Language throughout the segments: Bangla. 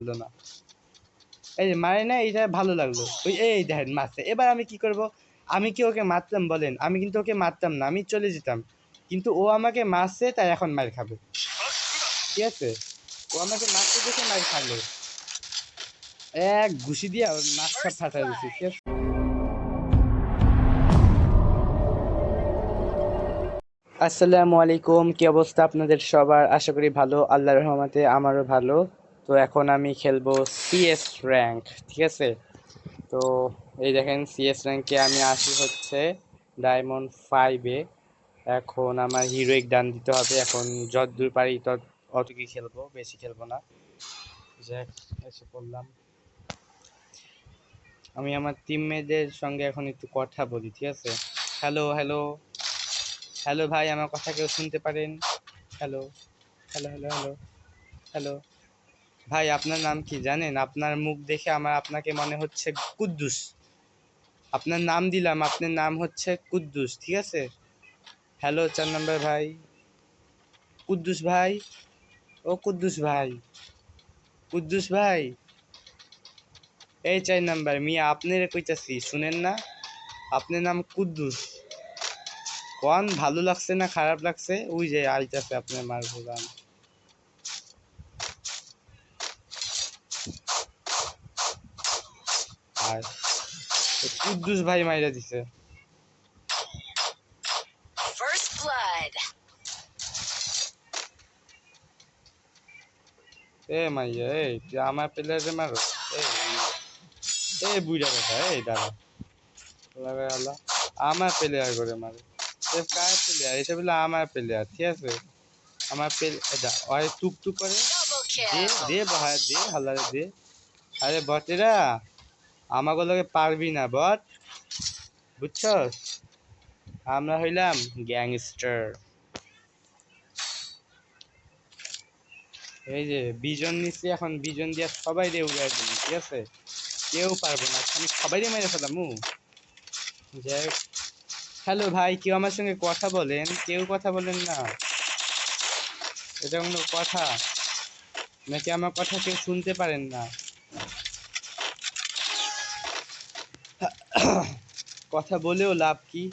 না, এই যে মারে না, এইটা ভালো লাগলো। ওই এই দেখেন মারছে। এবার আমি কি করব? আমি কি ওকে মারতাম বলেন? আমি কিন্তু ওকে মারতাম না, আমি চলে যেতাম। কিন্তু ও আমাকে মারছে, তাই এখন মার খাবে। ঠিক আছে, ও আমাকে মারতে দেখে মার খাবে। এক ঘুষি দিয়া ওর নাকটা ফাটাই দিছি। ঠিক আছে। আসসালামু আলাইকুম, কি অবস্থা আপনাদের সবার? আশা করি ভালো, আল্লাহর রহমতে আমারও ভালো। তো এখন আমি খেলবো সিএস র্যাঙ্ক। ঠিক আছে, তো এই দেখেন সিএস র্যাঙ্কে আমি আসি হচ্ছে ডায়মন্ড 5-এ। এখন আমার হিরোইক ডান দিতে হবে। এখন যতদূর পারি তত অত কি খেলবো, বেশি খেলবো না। যাক, এসে পড়লাম। আমি আমার টিমমেটদের সঙ্গে এখন একটু কথা বলি। ঠিক আছে, হ্যালো হ্যালো হ্যালো ভাই, আমার কথা কেউ শুনতে পারেন? Hello hello hello hello hello ভাই, আপনার নাম কি জানেন? আপনার মুখ দেখে আমার আপনাকে মনে হচ্ছে কুদ্দুস। আপনার নাম দিলাম, আপনার নাম হচ্ছে কুদ্দুস। ঠিক আছে, হ্যালো 4 নম্বর ভাই, কুদ্দুস ভাই, ও কুদ্দুস ভাই, কুদ্দুস ভাই, এই 4 নম্বর মিয়া, আপনার কইতাছি শুনেন না? আপনার নাম কুদ্দুস। কোন ভালো লাগছে না খারাপ লাগছে? ওই যে আইতাছে আপনার মারবো গান। আর কুদ্দুস ভাই মাইরা দিছে। এ মাইয়া, এই তুই আমার প্লেয়ারে মারো। এই বুইড়া কথা, এই দাঁড়া, লাগা আলা আমার প্লেয়ার করে মারে। এ কার প্লেয়ার? এটা বলে আমার প্লেয়ার। ঠিক আছে, আমার প্লেয়ার ওই টুক টুক করে দে দে বাহার দে, হালারে দে। আরে বটেরা, আমাকে লগে পারবি না বট, বুঝছস? আমরা হইলাম গ্যাংস্টার। এই যে বিজন নিচ্ছি, এখন বিজন দিয়া সবাই রে উড়াই দিবি। ঠিক আছে, কেউ পারবো না, আমি সবাই রে মেরে ফেলাম। যাই, হ্যালো ভাই, কেউ আমার সঙ্গে কথা বলেন? কেউ কথা বলেন না, এটা কোনো কথা নাকি? আমার কথা কেউ শুনতে পারেন না? কথা বলেও লাভ কি?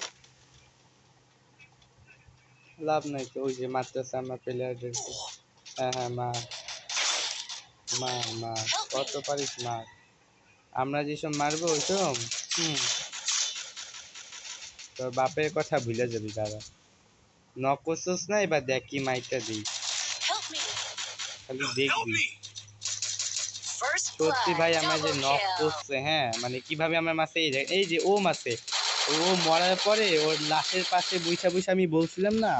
লাভ নাই তো। ওই যে মারতেছে আমার প্লেয়ারদেরকে। হ্যাঁ হ্যাঁ, মার মার মার, কত পারিস মার। আমরা যেসব মারবো ওইসব। হুম, তোর বাপের কথা ভুলে যাবি। দাদা নক করছিস না, এবার দেখ কি মাইকটা দিই, খালি দেখবি। সত্যি ভাই, আমার যে নক করছে, হ্যাঁ মানে কিভাবে আমার মাসে এই যে ও মাসে, ও মরার পরে ওর লাশের পাশে বইসা বইসা আমি বলছিলাম না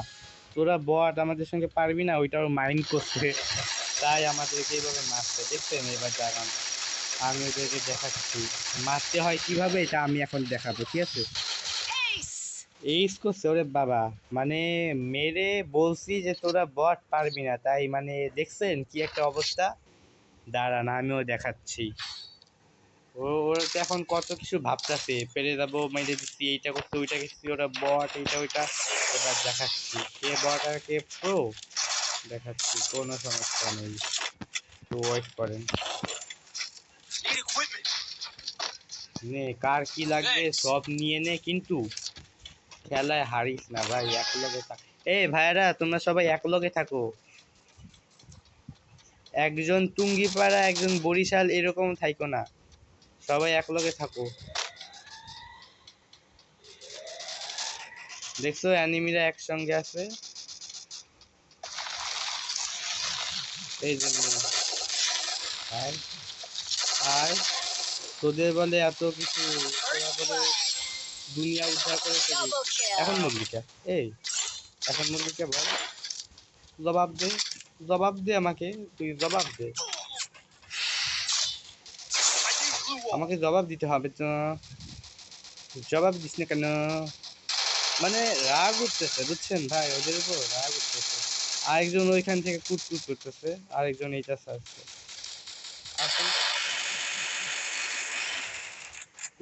তোরা বট আমাদের সঙ্গে পারবি না, ওইটাও মাইন্ড করছে, তাই আমাদেরকে এইভাবে মারছে। দেখছেন? এবার দাঁড়ান, আমি ওদেরকে দেখাচ্ছি মারতে হয় কিভাবে, এটা আমি এখন দেখাবো। ঠিক আছে, এইস করছে ওরে বাবা, মানে মেরে বলছি যে তোরা বট পারবি না, তাই মানে দেখছেন কি একটা অবস্থা। দাঁড়ান আমিও দেখাচ্ছি। ওরা তো এখন কত কিছু ভাবতেছে, পেরে যাবো, মেরে দিচ্ছি, এইটা করছে, ওইটা করছি, ওরা বট, এইটা ওইটা। এবার দেখাচ্ছি কে বট আর কে প্রো, দেখাচ্ছি, কোনো সমস্যা নেই, তো ওয়েট করেন। নে, কার কি লাগবে সব নিয়ে নে, কিন্তু খেলায় হারিস না ভাই, এক লগে থাক। এই ভাইরা, তোমরা সবাই এক লগে থাকো। একজন টুঙ্গিপাড়া, একজন বরিশাল, এরকম থাইকো না, সবাই এক লগে থাকো। দেখছো অ্যানিমিরা একসঙ্গে আছে, এই জন্য। আর আর তোদের বলে এত কিছু, তোরা বলে দুনিয়া উদ্ধার করে ফেলি। এখন মুরগিটা, এই এখন মুরগিটা বল, জবাব দে, জবাব দে আমাকে, তুই জবাব দে, আমাকে জবাব দিতে হবে তো। জবাব দিস না কেন? মানে রাগ উঠতেছে, বুঝছেন ভাই, ওদের উপর রাগ উঠতেছে। আরেকজন ওইখান থেকে কুটকুট করতেছে, আরেকজন এইটা ছাড়ছে। আসুন,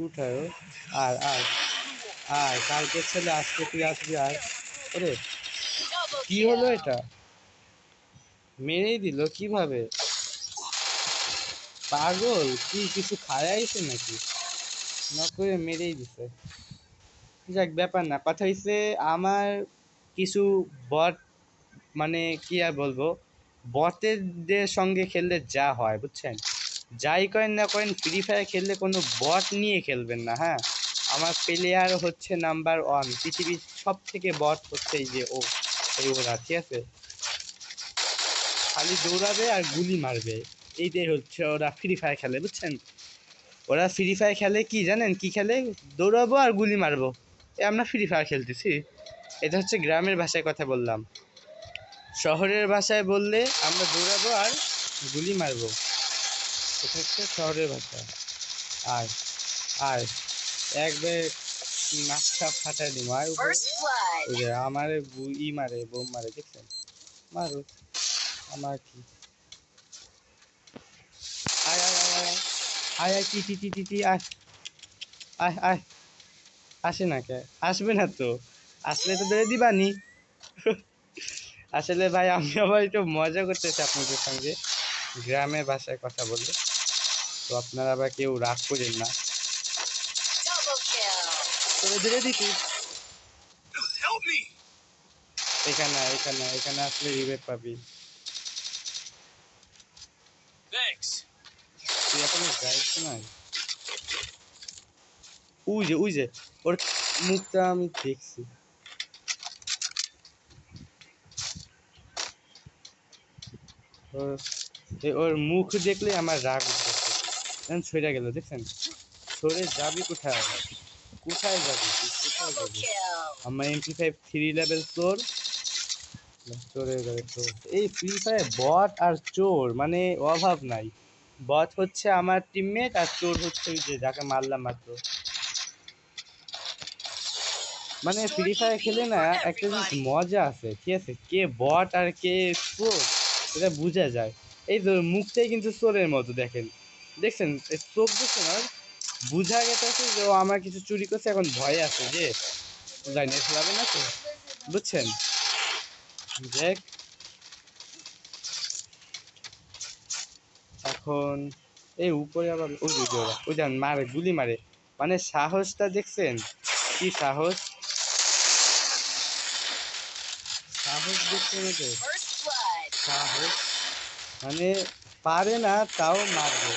উঠায় আর আর আর কালকে ছেলে আজকে তুই আসবি। আর ওরে, কি হলো এটা? মেরেই দিল কিভাবে? পাগল কি কিছু খায় আইছে নাকি? না করে মেরেই দিছে। যাক ব্যাপার না, কথা হইছে আমার কিছু বট, মানে কি আর বলবো, বটেদের সঙ্গে খেললে যা হয় বুঝছেন, যাই করেন না করেন ফ্রি ফায়ার খেললে কোনো বট নিয়ে খেলবেন না। হ্যাঁ, আমার প্লেয়ার হচ্ছে নাম্বার 1, পৃথিবীর সব থেকে বট হচ্ছে এই যে ও, এই ওরা, ঠিক আছে, খালি দৌড়াবে আর গুলি মারবে, এইটাই হচ্ছে ওরা ফ্রি ফায়ার খেলে বুঝছেন। ওরা ফ্রি ফায়ার খেলে কি জানেন, কি খেলে, দৌড়াবো আর গুলি মারবো, আমরা ফ্রি ফায়ার খেলতেছি। এটা হচ্ছে গ্রামের ভাষায় কথা বললাম, শহরের ভাষায় বললে আমরা দৌড়াবো আর গুলি মারবো, এটা হচ্ছে শহরের ভাষা। আর আর একবার নাকটা ফাটাই দিব আর ওই যে আমার ই মারে, বোম মারে, দেখছেন, মারো, আমার কি, আয় আয় আয় আয় আয় আয়, টি টি টি টি টি, আয় আয় আয়, আসে না কে, আসবে না তো, আসলে তো বেড়ে দিবানি। আসলে ভাই আমি আবার একটু মজা করতেছি আপনাদের সঙ্গে গ্রামের ভাষায় কথা বললে, তো আপনারা আবার কেউ রাগ করেন না। তবে ধীরে দিতি এখানে এখানে এখানে আসলে রিভেট পাবি। তুই এখনো যাইস নাই? ওই যে ওর মুখটা আমি দেখছি। ওর মুখ দেখলে আমার রাগ উঠতেছে, সরে গেল, দেখছেন, সরে যাবি কোথায়, কোথায় যাবি তুই, কোথায় যাবি, আমার MP5 3 লেভেল চোর, চোরের ঘরে চোর। এই ফ্রি ফায়ার বট আর চোর মানে অভাব নাই, বট হচ্ছে আমার টিমমেট আর চোর হচ্ছে ওই যে যাকে মারলাম মাত্র। মানে ফ্রি ফায়ার খেলে না একটা জিনিস মজা আছে, ঠিক আছে, কে বট আর কে চোর এটা বোঝা যায়। এই তো মুখটাই কিন্তু চোরের মতো, দেখেন, দেখছেন চোখ, দেখছেন, আর বোঝা গেছে যে ও আমার কিছু চুরি করছে, এখন ভয় আছে যে জানি খেলাবে না তো, বুঝছেন। দেখ এখন এই উপরে আবার ওই যে ওরা ওই যান মারে, গুলি মারে, মানে সাহসটা দেখছেন, কি সাহস, সাহস দেখছেন ওদের, সাহস, মানে পারে না তাও মারবে।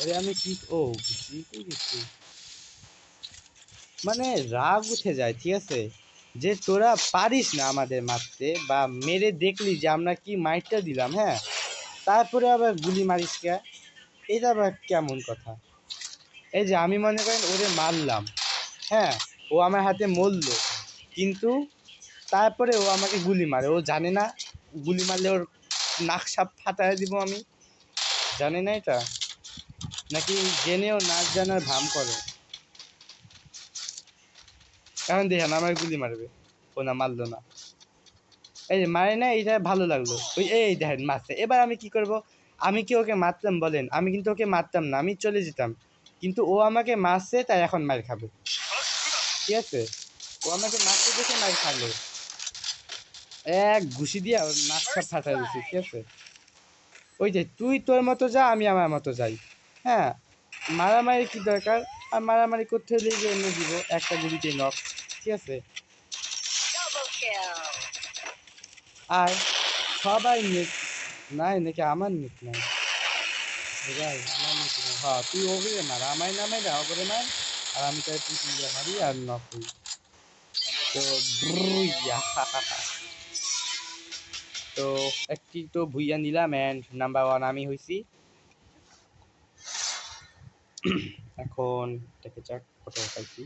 ওরে আমি কি, ও জিতে গেছি, মানে রাগ উঠে যায়, ঠিক আছে, যে তোরা পারিস না আমাদের মারতে, বা মেরে দেখলি যে আমরা কি মাইরটা দিলাম, হ্যাঁ, তারপরে আবার গুলি মারিস কে, এটা আবার কেমন কথা। এই যে আমি মনে করেন ওরে মারলাম, হ্যাঁ, ও আমার হাতে মরলো, কিন্তু তারপরে ও আমাকে গুলি মারে, ও জানে না গুলি মারলে ওর নাক সাপ ফাটায় দিব আমি, জানে না এটা, নাকি জেনেও নাচ জানার ভাম করে। এখন দেখেন আমার গুলি মারবে, ও না মারলো না, এই যে মারে না, এইটা ভালো লাগলো, ওই এই দেখেন মারছে, এবার আমি কি করব, আমি কি ওকে মারতাম বলেন, আমি কিন্তু ওকে মারতাম না, আমি চলে যেতাম, কিন্তু ও আমাকে মারছে তাই এখন মার খাবে, ঠিক আছে, ও আমাকে মারতে দেখে মার খালো, এক ঘুষি দিয়া ওর নাকটা ফাটাই দিছি, ঠিক আছে। ওই যে তুই তোর মতো যা, আমি আমার মতো যাই, হ্যাঁ, মারামারি কি দরকার, আর মারামারি করতে হলে যে এনে দিব একটা গুলিতে নক, ঠিক আছে। আর সবাই নেট নাই নাকি, আমার নেট নাই, ভাই আমার নেট নাই, হ্যাঁ তুই ওগুলো মার, আমায় নামাই না ওগুলো মার, আর আমি তাই তুই মারি আর নক হই, তো ব্রুইয়া। তো একটি তো ভুইয়া নিলাম অ্যান্ড নাম্বার 1 আমি হইছি। এখন দেখে যাক কত পাইছি।